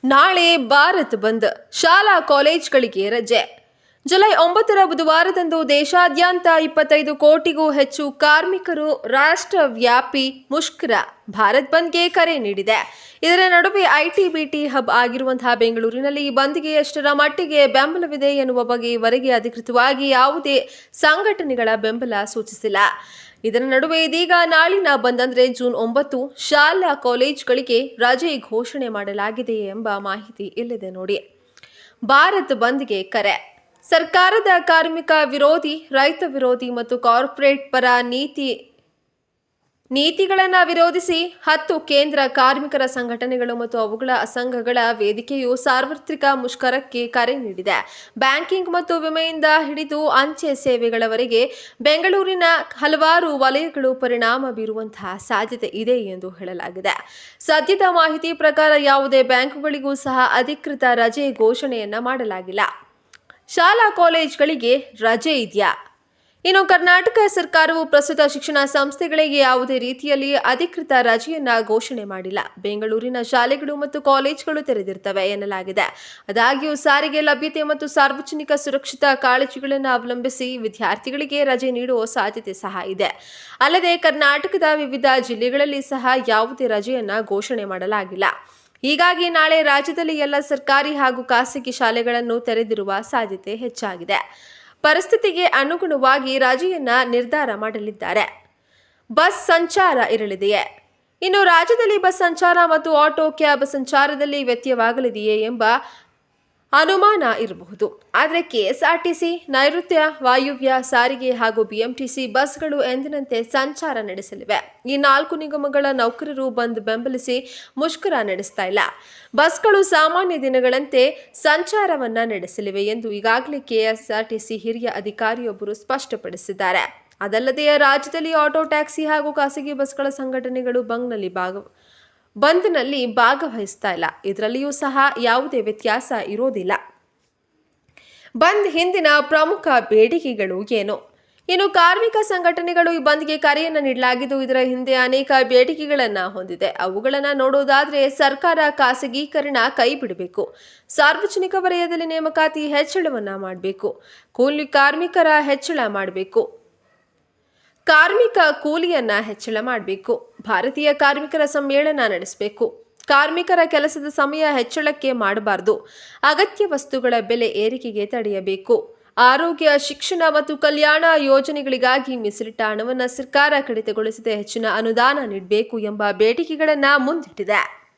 ನಾಳೆ ಭಾರತ್ ಬಂದ್, ಶಾಲಾ ಕಾಲೇಜ್ಗಳಿಗೆ ರಜೆ. ಜುಲೈ 9ರ ಬುಧವಾರದಂದು ದೇಶಾದ್ಯಂತ 25 ಕೋಟಿಗೂ ಹೆಚ್ಚು ಕಾರ್ಮಿಕರು ರಾಷ್ಟ್ರವ್ಯಾಪಿ ಮುಷ್ಕರ ಭಾರತ್ ಬಂದ್ಗೆ ಕರೆ ನೀಡಿದೆ. ಇದರ ನಡುವೆ ಐಟಿ ಬಿಟಿ ಹಬ್ ಆಗಿರುವಂತಹ ಬೆಂಗಳೂರಿನಲ್ಲಿ ಬಂದ್ಗೆ ಎಷ್ಟರ ಮಟ್ಟಿಗೆ ಬೆಂಬಲವಿದೆ ಎನ್ನುವ ಬಗ್ಗೆ ಇವರೆಗೆ ಅಧಿಕೃತವಾಗಿ ಯಾವುದೇ ಸಂಘಟನೆಗಳ ಬೆಂಬಲ ಸೂಚಿಸಿಲ್ಲ. ಇದರ ನಡುವೆ ಇದೀಗ ನಾಳಿನ ಬಂದ್ ಅಂದ್ರೆ ಜೂನ್ 9 ಶಾಲಾ ಕಾಲೇಜ್ಗಳಿಗೆ ರಜೆ ಘೋಷಣೆ ಮಾಡಲಾಗಿದೆ ಎಂಬ ಮಾಹಿತಿ ಇಲ್ಲಿದೆ ನೋಡಿ. ಭಾರತ್ ಬಂದ್ಗೆ ಕರೆ. ಸರ್ಕಾರದ ಕಾರ್ಮಿಕ ವಿರೋಧಿ, ರೈತ ವಿರೋಧಿ ಮತ್ತು ಕಾರ್ಪೊರೇಟ್ ಪರ ನೀತಿಗಳನ್ನು ವಿರೋಧಿಸಿ 10 ಕೇಂದ್ರ ಕಾರ್ಮಿಕರ ಸಂಘಟನೆಗಳು ಮತ್ತು ಅವುಗಳ ಸಂಘಗಳ ವೇದಿಕೆಯು ಸಾರ್ವತ್ರಿಕ ಮುಷ್ಕರಕ್ಕೆ ಕರೆ ನೀಡಿದೆ. ಬ್ಯಾಂಕಿಂಗ್ ಮತ್ತು ವಿಮೆಯಿಂದ ಹಿಡಿದು ಅಂಚೆ ಸೇವೆಗಳವರೆಗೆ ಬೆಂಗಳೂರಿನ ಹಲವಾರು ವಲಯಗಳು ಪರಿಣಾಮ ಬೀರುವಂತಹ ಸಾಧ್ಯತೆ ಇದೆ ಎಂದು ಹೇಳಲಾಗಿದೆ. ಸದ್ಯದ ಮಾಹಿತಿ ಪ್ರಕಾರ ಯಾವುದೇ ಬ್ಯಾಂಕುಗಳಿಗೂ ಸಹ ಅಧಿಕೃತ ರಜೆ ಘೋಷಣೆಯನ್ನ ಮಾಡಲಾಗಿಲ್ಲ. ಶಾಲಾ ಕಾಲೇಜ್ಗಳಿಗೆ ರಜೆ ಇದೆಯಾ? ಇನ್ನು ಕರ್ನಾಟಕ ಸರ್ಕಾರವು ಪ್ರಸ್ತುತ ಶಿಕ್ಷಣ ಸಂಸ್ಥೆಗಳಿಗೆ ಯಾವುದೇ ರೀತಿಯಲ್ಲಿ ಅಧಿಕೃತ ರಜೆಯನ್ನ ಘೋಷಣೆ ಮಾಡಿಲ್ಲ. ಬೆಂಗಳೂರಿನ ಶಾಲೆಗಳು ಮತ್ತು ಕಾಲೇಜುಗಳು ತೆರೆದಿರ್ತವೆ ಎನ್ನಲಾಗಿದೆ. ಆದಾಗ್ಯೂ ಸಾರಿಗೆ ಲಭ್ಯತೆ ಮತ್ತು ಸಾರ್ವಜನಿಕ ಸುರಕ್ಷತಾ ಕಾಳಜಿಗಳನ್ನು ಅವಲಂಬಿಸಿ ವಿದ್ಯಾರ್ಥಿಗಳಿಗೆ ರಜೆ ನೀಡುವ ಸಾಧ್ಯತೆ ಸಹ ಇದೆ. ಅಲ್ಲದೆ ಕರ್ನಾಟಕದ ವಿವಿಧ ಜಿಲ್ಲೆಗಳಲ್ಲಿ ಸಹ ಯಾವುದೇ ರಜೆಯನ್ನ ಘೋಷಣೆ ಮಾಡಲಾಗಿಲ್ಲ. ಹೀಗಾಗಿ ನಾಳೆ ರಾಜ್ಯದಲ್ಲಿ ಎಲ್ಲ ಸರ್ಕಾರಿ ಹಾಗೂ ಖಾಸಗಿ ಶಾಲೆಗಳನ್ನು ತೆರೆದಿರುವ ಸಾಧ್ಯತೆ ಹೆಚ್ಚಾಗಿದೆ. ಪರಿಸ್ಥಿತಿಗೆ ಅನುಗುಣವಾಗಿ ರಜೆಯನ್ನ ನಿರ್ಧಾರ ಮಾಡಲಿದ್ದಾರೆ. ಬಸ್ ಸಂಚಾರ ಇರಲಿದೆಯೇ? ಇನ್ನು ರಾಜ್ಯದಲ್ಲಿ ಬಸ್ ಸಂಚಾರ ಮತ್ತು ಆಟೋ ಕ್ಯಾಬ್ ಸಂಚಾರದಲ್ಲಿ ವ್ಯತ್ಯಯವಾಗಲಿದೆಯೇ ಎಂಬ ಅನುಮಾನ ಇರಬಹುದು. ಆದರೆ ಕೆಎಸ್ಆರ್ಟಿಸಿ, ನೈಋತ್ಯ ವಾಯುವ್ಯ ಸಾರಿಗೆ ಹಾಗೂ ಬಿಎಂಟಿಸಿ ಬಸ್ಗಳು ಎಂದಿನಂತೆ ಸಂಚಾರ ನಡೆಸಲಿವೆ. ಈ 4 ನಿಗಮಗಳ ನೌಕರರು ಬಂದ್ ಬೆಂಬಲಿಸಿ ಮುಷ್ಕರ ನಡೆಸ್ತಾ ಇಲ್ಲ. ಬಸ್ಗಳು ಸಾಮಾನ್ಯ ದಿನಗಳಂತೆ ಸಂಚಾರವನ್ನ ನಡೆಸಲಿವೆ ಎಂದು ಈಗಾಗಲೇ ಕೆಎಸ್ಆರ್ಟಿಸಿ ಹಿರಿಯ ಅಧಿಕಾರಿಯೊಬ್ಬರು ಸ್ಪಷ್ಟಪಡಿಸಿದ್ದಾರೆ. ಅದಲ್ಲದೆ ರಾಜ್ಯದಲ್ಲಿ ಆಟೋ, ಟ್ಯಾಕ್ಸಿ ಹಾಗೂ ಖಾಸಗಿ ಬಸ್ಗಳ ಸಂಘಟನೆಗಳು ಬಂದ್ನಲ್ಲಿ ಭಾಗವಹಿಸ್ತಾ ಇಲ್ಲ. ಇದರಲ್ಲಿಯೂ ಸಹ ಯಾವುದೇ ವ್ಯತ್ಯಾಸ ಇರೋದಿಲ್ಲ. ಬಂದ್ ಹಿಂದಿನ ಪ್ರಮುಖ ಬೇಡಿಕೆಗಳು ಏನು? ಇನ್ನು ಕಾರ್ಮಿಕ ಸಂಘಟನೆಗಳು ಈ ಬಂದ್ಗೆ ಕರೆಯನ್ನು ನೀಡಲಾಗಿದ್ದು ಇದರ ಹಿಂದೆ ಅನೇಕ ಬೇಡಿಕೆಗಳನ್ನು ಹೊಂದಿದೆ. ಅವುಗಳನ್ನು ನೋಡೋದಾದ್ರೆ ಸರ್ಕಾರ ಖಾಸಗೀಕರಣ ಕೈ ಬಿಡಬೇಕು, ಸಾರ್ವಜನಿಕ ವಲಯದಲ್ಲಿ ನೇಮಕಾತಿ ಹೆಚ್ಚಳವನ್ನ ಮಾಡಬೇಕು, ಕೂಲಿ ಕಾರ್ಮಿಕರ ಹೆಚ್ಚಳ ಮಾಡಬೇಕು, ಕಾರ್ಮಿಕ ಕೂಲಿಯನ್ನ ಹೆಚ್ಚಳ ಮಾಡಬೇಕು, ಭಾರತೀಯ ಕಾರ್ಮಿಕರ ಸಮ್ಮೇಳನ ನಡೆಸಬೇಕು, ಕಾರ್ಮಿಕರ ಕೆಲಸದ ಸಮಯ ಹೆಚ್ಚಳಕ್ಕೆ ಮಾಡಬಾರದು, ಅಗತ್ಯ ವಸ್ತುಗಳ ಬೆಲೆ ಏರಿಕೆಗೆ ತಡೆಯಬೇಕು, ಆರೋಗ್ಯ, ಶಿಕ್ಷಣ ಮತ್ತು ಕಲ್ಯಾಣ ಯೋಜನೆಗಳಿಗಾಗಿ ಮೀಸಲಿಟ್ಟ ಹಣವನ್ನು ಸರ್ಕಾರ ಕಡಿತಗೊಳಿಸದೆ ಹೆಚ್ಚಿನ ಅನುದಾನ ನೀಡಬೇಕು ಎಂಬ ಬೇಡಿಕೆಗಳನ್ನು ಮುಂದಿಟ್ಟಿದೆ.